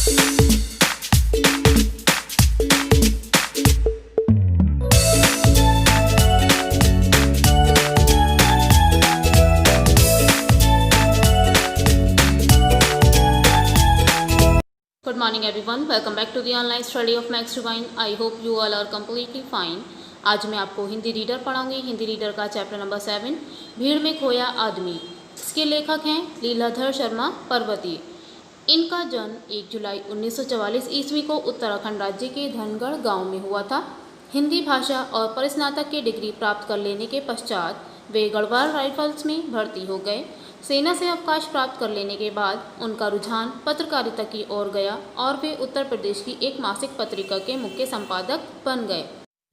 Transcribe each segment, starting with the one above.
Good morning everyone. Welcome back to the online study of Max Divine. I hope you all are completely fine. आज मैं आपको Hindi reader पढ़ाऊंगी। Hindi reader का chapter number 7 भीड़ में खोया आदमी। इसके लेखक हैं लीलाधर शर्मा पर्वतीय। इनका जन्म 1 जुलाई 1944 ईस्वी को उत्तराखंड राज्य के धनगढ़ गांव में हुआ था। हिंदी भाषा और परिस्नातक की डिग्री प्राप्त कर लेने के पश्चात वे गढ़वाल राइफल्स में भर्ती हो गए। सेना से अवकाश प्राप्त कर लेने के बाद उनका रुझान पत्रकारिता की ओर गया और वे उत्तर प्रदेश की एक मासिक पत्रिका के मुख्य संपादक बन गए।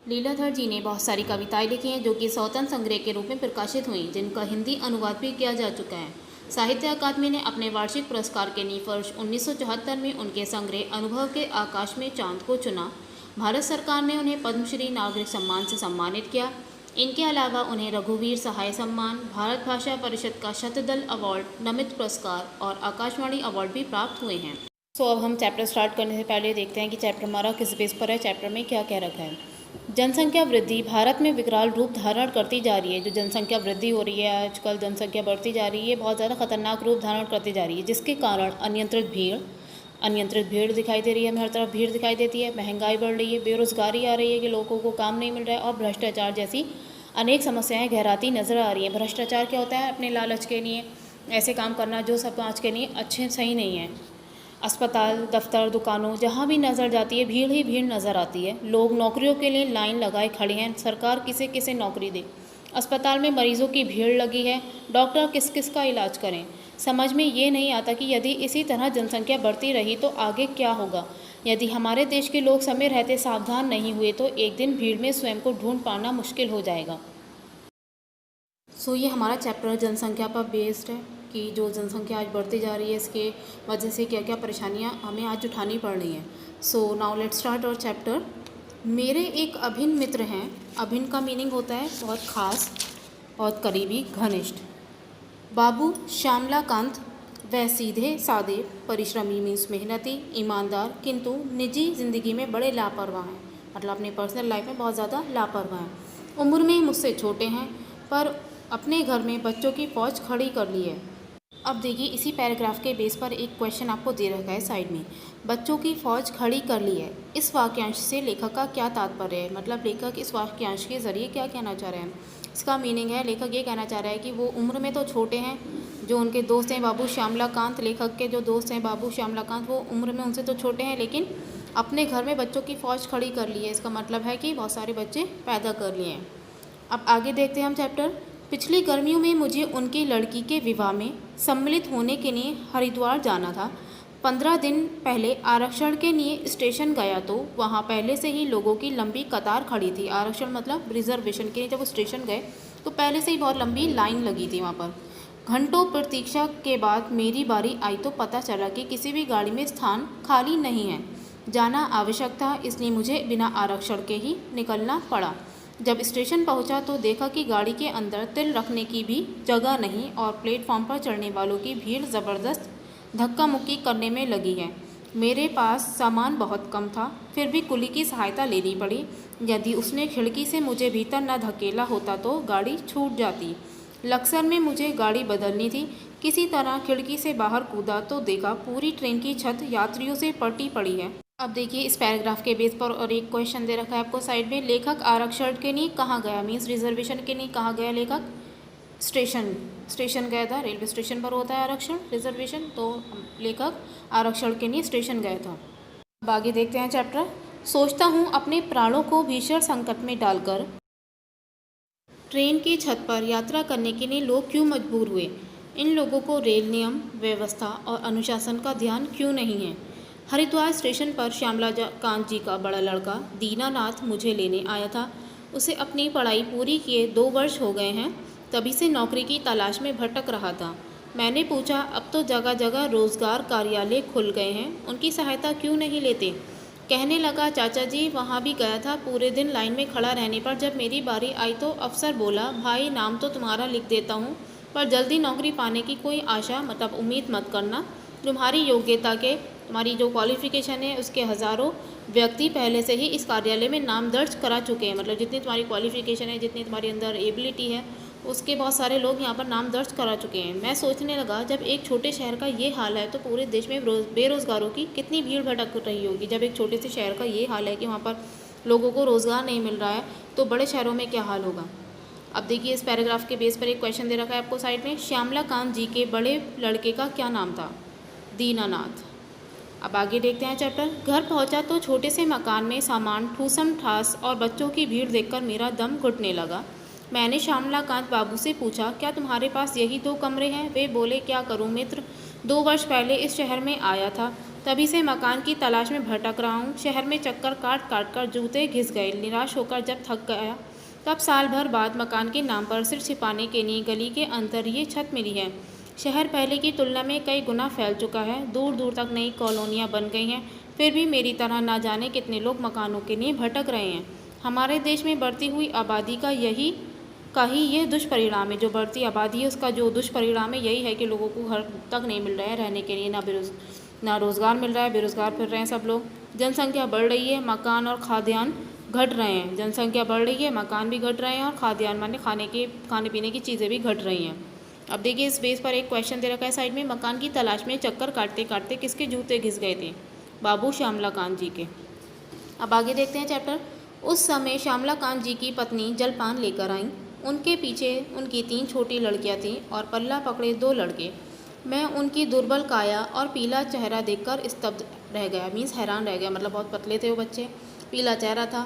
लीलाधर जी ने बहुत सारी कविताएं लिखी हैं जो कि स्वतंत्र संग्रह के रूप में प्रकाशित हुई, जिनका हिंदी अनुवाद भी किया जा चुका है। साहित्य अकादमी ने अपने वार्षिक पुरस्कार के लिए वर्ष 1974 में उनके संग्रह अनुभव के आकाश में चांद को चुना। भारत सरकार ने उन्हें पद्मश्री नागरिक सम्मान से सम्मानित किया। इनके अलावा उन्हें रघुवीर सहाय सम्मान, भारत भाषा परिषद का शतदल अवार्ड, नमित पुरस्कार और आकाशवाणी अवार्ड भी प्राप्त हुए हैं। अब हम चैप्टर स्टार्ट करने से पहले देखते हैं कि चैप्टर हमारा किस बेस पर है, चैप्टर में क्या क्या रखा है। जनसंख्या वृद्धि भारत में विकराल रूप धारण करती जा रही है। जो जनसंख्या वृद्धि हो रही है आजकल, जनसंख्या बढ़ती जा रही है, बहुत ज़्यादा खतरनाक रूप धारण करती जा रही है, जिसके कारण अनियंत्रित भीड़ दिखाई दे रही है। हमें हर तरफ भीड़ दिखाई देती है। महंगाई बढ़ रही है, बेरोजगारी आ रही है कि लोगों को काम नहीं मिल रहा है, और भ्रष्टाचार जैसी अनेक समस्याएं गहराती नज़र आ रही हैं। भ्रष्टाचार क्या होता है? अपने लालच के लिए ऐसे काम करना जो समाज के लिए अच्छे सही नहीं है। अस्पताल, दफ्तर, दुकानों, जहाँ भी नज़र जाती है भीड़ ही भीड़ नज़र आती है। लोग नौकरियों के लिए लाइन लगाए खड़े हैं। सरकार किसे किसे नौकरी दे। अस्पताल में मरीजों की भीड़ लगी है। डॉक्टर किस किस का इलाज करें, समझ में ये नहीं आता कि यदि इसी तरह जनसंख्या बढ़ती रही तो आगे क्या होगा। यदि हमारे देश के लोग समय रहते सावधान नहीं हुए तो एक दिन भीड़ में स्वयं को ढूंढ पाना मुश्किल हो जाएगा। ये हमारा चैप्टर जनसंख्या पर बेस्ड है कि जो जनसंख्या आज बढ़ती जा रही है इसके वजह से क्या क्या परेशानियां हमें आज उठानी पड़ रही हैं। Now let's start our chapter. मेरे एक अभिन्न मित्र हैं। अभिन्न का मीनिंग होता है बहुत खास, बहुत करीबी, घनिष्ठ। बाबू श्यामलाकांत वह सीधे सादे, परिश्रमी मीन्स मेहनती, ईमानदार, किंतु निजी ज़िंदगी में बड़े लापरवाह हैं। मतलब अपनी पर्सनल लाइफ में बहुत ज़्यादा लापरवाह हैं। उम्र में मुझसे छोटे हैं पर अपने घर में बच्चों की फ़ौज खड़ी कर ली है। अब देखिए इसी पैराग्राफ के बेस पर एक क्वेश्चन आपको दे रखा है साइड में। बच्चों की फ़ौज खड़ी कर ली है, इस वाक्यांश से लेखक का क्या तात्पर्य है? मतलब लेखक इस वाक्यांश के ज़रिए क्या कहना चाह रहे हैं? इसका मीनिंग है, लेखक ये कहना चाह रहा है कि वो उम्र में तो छोटे हैं, जो उनके दोस्त हैं बाबू श्यामलाकांत, लेखक के जो दोस्त हैं बाबू श्यामलाकांत, वो उम्र में उनसे तो छोटे हैं लेकिन अपने घर में बच्चों की फ़ौज खड़ी कर ली है। इसका मतलब है कि बहुत सारे बच्चे पैदा कर लिए हैं। अब आगे देखते हैं हम चैप्टर। पिछली गर्मियों में मुझे उनकी लड़की के विवाह में सम्मिलित होने के लिए हरिद्वार जाना था। 15 दिन पहले आरक्षण के लिए स्टेशन गया तो वहाँ पहले से ही लोगों की लंबी कतार खड़ी थी। आरक्षण मतलब रिजर्वेशन के लिए जब स्टेशन गए तो पहले से ही बहुत लंबी लाइन लगी थी वहाँ पर। घंटों प्रतीक्षा के बाद मेरी बारी आई तो पता चला कि किसी भी गाड़ी में स्थान खाली नहीं है। जाना आवश्यक था, इसलिए मुझे बिना आरक्षण के ही निकलना पड़ा। जब स्टेशन पहुंचा तो देखा कि गाड़ी के अंदर तिल रखने की भी जगह नहीं और प्लेटफॉर्म पर चढ़ने वालों की भीड़ ज़बरदस्त धक्का मुक्की करने में लगी है। मेरे पास सामान बहुत कम था, फिर भी कुली की सहायता लेनी पड़ी। यदि उसने खिड़की से मुझे भीतर न धकेला होता तो गाड़ी छूट जाती। लक्सर में मुझे गाड़ी बदलनी थी। किसी तरह खिड़की से बाहर कूदा तो देखा पूरी ट्रेन की छत यात्रियों से पटी पड़ी है। अब देखिए इस पैराग्राफ के बेस पर और एक क्वेश्चन दे रखा है आपको साइड में। लेखक आरक्षण के लिए कहाँ गया, मीन्स रिजर्वेशन के लिए कहाँ गया लेखक? स्टेशन गया था। रेलवे स्टेशन पर होता है आरक्षण, रिजर्वेशन, तो लेखक आरक्षण के लिए स्टेशन गया था। अब आगे देखते हैं चैप्टर। सोचता हूँ अपने प्राणों को भीषण संकट में डालकर ट्रेन की छत पर यात्रा करने के लिए लोग क्यों मजबूर हुए। इन लोगों को रेल नियम, व्यवस्था और अनुशासन का ध्यान क्यों नहीं है। हरिद्वार स्टेशन पर श्यामलाकांत जी का बड़ा लड़का दीनानाथ मुझे लेने आया था। उसे अपनी पढ़ाई पूरी किए 2 वर्ष हो गए हैं, तभी से नौकरी की तलाश में भटक रहा था। मैंने पूछा, अब तो जगह जगह रोजगार कार्यालय खुल गए हैं, उनकी सहायता क्यों नहीं लेते। कहने लगा, चाचा जी वहाँ भी गया था, पूरे दिन लाइन में खड़ा रहने पर जब मेरी बारी आई तो अफसर बोला, भाई नाम तो तुम्हारा लिख देता हूँ, पर जल्दी नौकरी पाने की कोई आशा मतलब उम्मीद मत करना। तुम्हारी योग्यता के तुम्हारी जो क्वालिफ़िकेशन है उसके हज़ारों व्यक्ति पहले से ही इस कार्यालय में नाम दर्ज करा चुके हैं। मतलब जितनी तुम्हारी क्वालिफ़िकेशन है, जितनी तुम्हारी अंदर एबिलिटी है, उसके बहुत सारे लोग यहाँ पर नाम दर्ज करा चुके हैं। मैं सोचने लगा, जब एक छोटे शहर का ये हाल है तो पूरे देश में बेरोज़गारों की कितनी भीड़ भटक रही होगी। जब एक छोटे से शहर का ये हाल है कि वहाँ पर लोगों को रोज़गार नहीं मिल रहा है, तो बड़े शहरों में क्या हाल होगा। अब देखिए, इस पैराग्राफ के बेस पर एक क्वेश्चन दे रखा है आपको साइड में। श्यामला कांत जी के बड़े लड़के का क्या नाम था? दीनानाथ। अब आगे देखते हैं चैप्टर। घर पहुंचा तो छोटे से मकान में सामान ठूसम ठास और बच्चों की भीड़ देखकर मेरा दम घुटने लगा। मैंने श्यामला कांत बाबू से पूछा, क्या तुम्हारे पास यही 2 कमरे हैं? वे बोले, क्या करूं मित्र, 2 वर्ष पहले इस शहर में आया था, तभी से मकान की तलाश में भटक रहा हूं। शहर में चक्कर काट काट कर जूते घिस गए। निराश होकर जब थक गया, तब साल भर बाद मकान के नाम पर सिर छिपाने के लिए गली के अंदर ये छत मिली है। शहर पहले की तुलना में कई गुना फैल चुका है। दूर दूर तक नई कॉलोनियाँ बन गई हैं। फिर भी मेरी तरह ना जाने कितने लोग मकानों के लिए भटक रहे हैं। हमारे देश में बढ़ती हुई आबादी का ये दुष्परिणाम है। जो बढ़ती आबादी है उसका जो दुष्परिणाम है यही है कि लोगों को घर तक नहीं मिल रहा है रहने के लिए, ना रोज़गार मिल रहा है, बेरोज़गार फिर रहे हैं सब लोग। जनसंख्या बढ़ रही है, मकान और खाद्यान्न घट रहे हैं। जनसंख्या बढ़ रही है, मकान भी घट रहे हैं और खाद्यान्न माने खाने पीने की चीज़ें भी घट रही हैं। अब देखिए, इस बेस पर एक क्वेश्चन दे रखा है साइड में। मकान की तलाश में चक्कर काटते काटते किसके जूते घिस गए थे? बाबू श्यामला कांत जी के। अब आगे देखते हैं चैप्टर। उस समय श्यामला कांत जी की पत्नी जलपान लेकर आईं। उनके पीछे उनकी 3 छोटी लड़कियां थीं और पल्ला पकड़े 2 लड़के। मैं उनकी दुर्बल काया और पीला चेहरा देखकर स्तब्ध रह गया। मीन्स हैरान रह गया, मतलब बहुत पतले थे वो बच्चे, पीला चेहरा था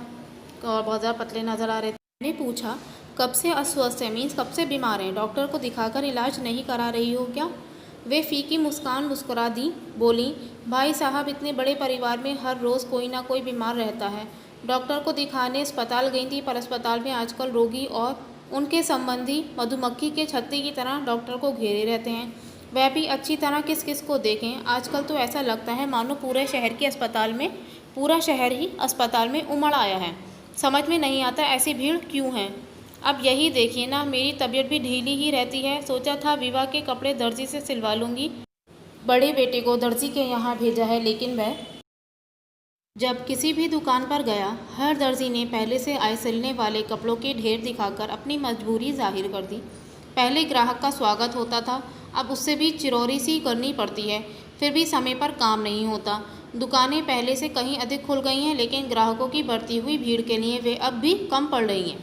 और बहुत ज़्यादा पतले नज़र आ रहे थे। मैंने पूछा, कब से अस्वस्थ है? मीन्स कब से बीमार हैं? डॉक्टर को दिखाकर इलाज नहीं करा रही हो क्या? वे फीकी मुस्कान मुस्कुरा दी, बोली, भाई साहब, इतने बड़े परिवार में हर रोज़ कोई ना कोई बीमार रहता है। डॉक्टर को दिखाने अस्पताल गई थी, पर अस्पताल में आजकल रोगी और उनके संबंधी मधुमक्खी के छत्ते की तरह डॉक्टर को घेरे रहते हैं। वह भी अच्छी तरह किस किस को देखें। आजकल तो ऐसा लगता है मानो पूरा शहर ही अस्पताल में उमड़ आया है। समझ में नहीं आता ऐसी भीड़ क्यों है। अब यही देखिए ना, मेरी तबीयत भी ढीली ही रहती है। सोचा था विवाह के कपड़े दर्जी से सिलवा लूँगी। बड़े बेटे को दर्जी के यहाँ भेजा है, लेकिन वह जब किसी भी दुकान पर गया, हर दर्जी ने पहले से आए सिलने वाले कपड़ों के ढेर दिखाकर अपनी मजबूरी जाहिर कर दी। पहले ग्राहक का स्वागत होता था, अब उससे भी चिरौरी सी करनी पड़ती है। फिर भी समय पर काम नहीं होता। दुकानें पहले से कहीं अधिक खुल गई हैं, लेकिन ग्राहकों की बढ़ती हुई भीड़ के लिए वे अब भी कम पड़ रही हैं।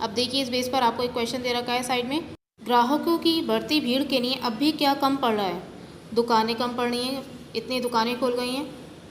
अब देखिए, इस बेस पर आपको एक क्वेश्चन दे रखा है साइड में। ग्राहकों की बढ़ती भीड़ के लिए अब भी क्या कम पड़ रहा है? दुकानें कम पड़ रही हैं, इतनी दुकानें खुल गई हैं,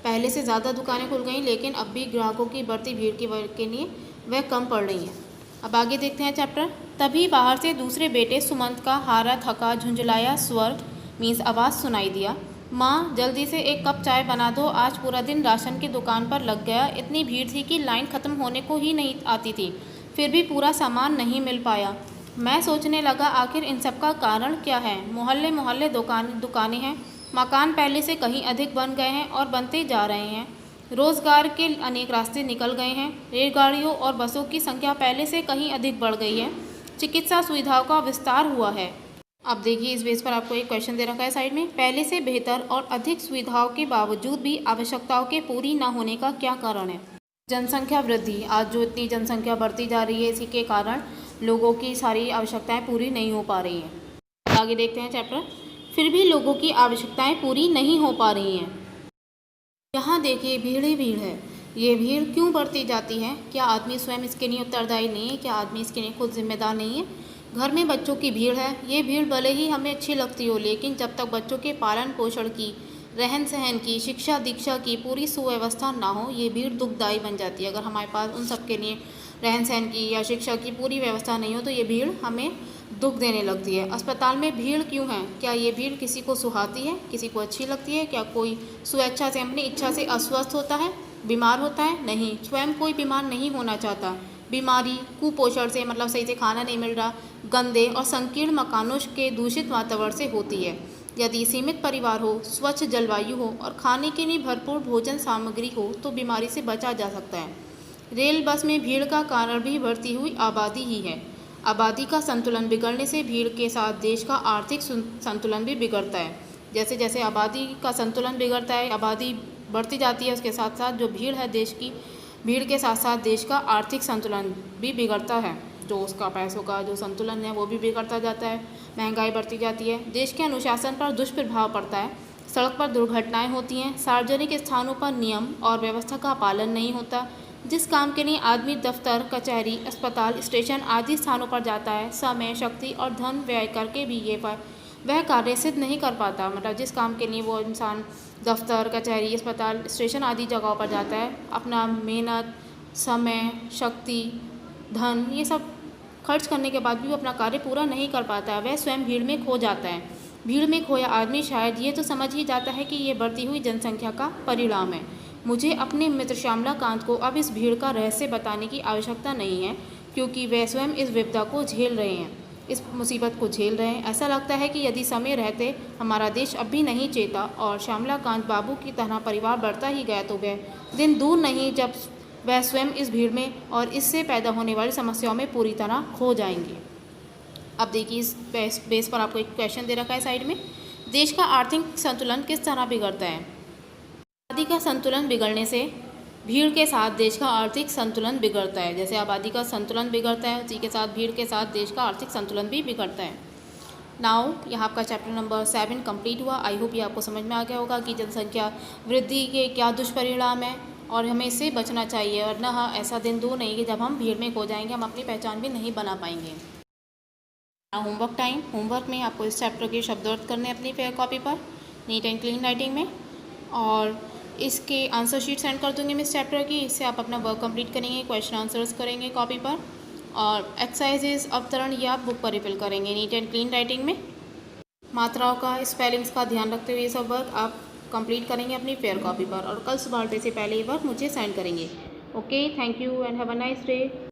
पहले से ज़्यादा दुकानें खुल गई, लेकिन अब भी ग्राहकों की बढ़ती भीड़ के लिए वह कम पड़ रही हैं। अब आगे देखते हैं चैप्टर। तभी बाहर से दूसरे बेटे सुमंत का हारा थका झुंझलाया स्वर मीन्स आवाज़ सुनाई दिया, माँ जल्दी से 1 कप चाय बना दो, आज पूरा दिन राशन की दुकान पर लग गया। इतनी भीड़ थी कि लाइन ख़त्म होने को ही नहीं आती थी, फिर भी पूरा सामान नहीं मिल पाया। मैं सोचने लगा, आखिर इन सब का कारण क्या है? मोहल्ले मोहल्ले दुकानें हैं, मकान पहले से कहीं अधिक बन गए हैं और बनते जा रहे हैं। रोज़गार के अनेक रास्ते निकल गए हैं। रेलगाड़ियों और बसों की संख्या पहले से कहीं अधिक बढ़ गई है। चिकित्सा सुविधाओं का विस्तार हुआ है। अब देखिए, इस बेस पर आपको एक क्वेश्चन दे रखा है साइड में। पहले से बेहतर और अधिक सुविधाओं के बावजूद भी आवश्यकताओं के पूरी न होने का क्या कारण है? जनसंख्या वृद्धि। आज जो इतनी जनसंख्या बढ़ती जा रही है, इसी के कारण लोगों की सारी आवश्यकताएं पूरी नहीं हो पा रही हैं। आगे देखते हैं चैप्टर। फिर भी लोगों की आवश्यकताएं पूरी नहीं हो पा रही हैं। यहाँ देखिए, भीड़ ही भीड़ है। ये भीड़ क्यों बढ़ती जाती है? क्या आदमी स्वयं इसके लिए उत्तरदायी नहीं है? क्या आदमी इसके लिए खुद जिम्मेदार नहीं है? घर में बच्चों की भीड़ है। ये भीड़ भले ही हमें अच्छी लगती हो, लेकिन जब तक बच्चों के पालन पोषण की, रहन सहन की, शिक्षा दीक्षा की पूरी सुव्यवस्था ना हो, ये भीड़ दुखदायी बन जाती है। अगर हमारे पास उन सब के लिए रहन सहन की या शिक्षा की पूरी व्यवस्था नहीं हो, तो ये भीड़ हमें दुख देने लगती है। अस्पताल में भीड़ क्यों है? क्या ये भीड़ किसी को सुहाती है, किसी को अच्छी लगती है? क्या कोई स्वेच्छा से, अपनी इच्छा से अस्वस्थ होता है, बीमार होता है? नहीं, स्वयं कोई बीमार नहीं होना चाहता। बीमारी कुपोषण से, मतलब सही से खाना नहीं मिल रहा, गंदे और संकीर्ण मकानों के दूषित वातावरण से होती है। यदि सीमित परिवार हो, स्वच्छ जलवायु हो और खाने के लिए भरपूर भोजन सामग्री हो, तो बीमारी से बचा जा सकता है। रेल बस में भीड़ का कारण भी बढ़ती हुई आबादी ही है। आबादी का संतुलन बिगड़ने से भीड़ के साथ देश का आर्थिक संतुलन भी बिगड़ता है। जैसे जैसे आबादी का संतुलन बिगड़ता है, आबादी बढ़ती जाती है, उसके साथ साथ जो भीड़ है देश की, भीड़ के साथ साथ देश का आर्थिक संतुलन भी बिगड़ता है। जो उसका पैसों का जो संतुलन है वो भी बिगड़ता जाता है, महंगाई बढ़ती जाती है, देश के अनुशासन पर दुष्प्रभाव पड़ता है, सड़क पर दुर्घटनाएं होती हैं, सार्वजनिक स्थानों पर नियम और व्यवस्था का पालन नहीं होता। जिस काम के लिए आदमी दफ्तर, कचहरी, अस्पताल, स्टेशन आदि स्थानों पर जाता है, समय, शक्ति और धन व्यय करके भी वह कार्य सिद्ध नहीं कर पाता। मतलब जिस काम के लिए वो इंसान दफ्तर, कचहरी, अस्पताल, स्टेशन आदि जगहों पर जाता है, अपना मेहनत, समय, शक्ति, धन ये सब खर्च करने के बाद भी वो अपना कार्य पूरा नहीं कर पाता है, वह स्वयं भीड़ में खो जाता है। भीड़ में खोया आदमी शायद ये तो समझ ही जाता है कि ये बढ़ती हुई जनसंख्या का परिणाम है। मुझे अपने मित्र श्यामलाकांत को अब इस भीड़ का रहस्य बताने की आवश्यकता नहीं है, क्योंकि वे स्वयं इस विपदा को झेल रहे हैं, इस मुसीबत को झेल रहे हैं। ऐसा लगता है कि यदि समय रहते हमारा देश अब भी नहीं चेता और श्यामलाकांत बाबू की तरह परिवार बढ़ता ही गया तो वह दिन दूर नहीं जब वह स्वयं इस भीड़ में और इससे पैदा होने वाली समस्याओं में पूरी तरह खो जाएंगे। अब देखिए इस बेस पर आपको एक क्वेश्चन दे रखा है साइड में, देश का आर्थिक संतुलन किस तरह बिगड़ता है। आबादी का संतुलन बिगड़ने से भीड़ के साथ देश का आर्थिक संतुलन बिगड़ता है। जैसे आबादी का संतुलन बिगड़ता है, उसी के साथ भीड़ के साथ देश का आर्थिक संतुलन भी बिगड़ता है। नाउ यहाँ आपका चैप्टर नंबर 7 कंप्लीट हुआ। आई होप ये आपको समझ में आ गया होगा कि जनसंख्या वृद्धि के क्या दुष्परिणाम हैं और हमें इससे बचना चाहिए, और न ऐसा दिन दूर नहीं कि जब हम भीड़ में खो जाएंगे, हम अपनी पहचान भी नहीं बना पाएंगे। Homework time. होमवर्क में आपको इस चैप्टर के शब्द अर्थ करने अपनी फेयर कॉपी पर नीट एंड क्लीन राइटिंग में, और इसके आंसर शीट सेंड कर दूँगी मैं इस चैप्टर की। इससे आप अपना वर्क कंप्लीट करेंगे, क्वेश्चन आंसर्स करेंगे कॉपी पर, और एक्सरसाइजेज अवतरण ये आप बुक पर रिफिल करेंगे नीट एंड क्लीन राइटिंग में। मात्राओं का, स्पेलिंग्स का ध्यान रखते हुए ये सब वर्क आप कंप्लीट करेंगे अपनी फेयर कॉपी पर, और कल सुबह 8 बजे से पहले ये वर्क मुझे सेंड करेंगे। Okay, thank you and have a nice day.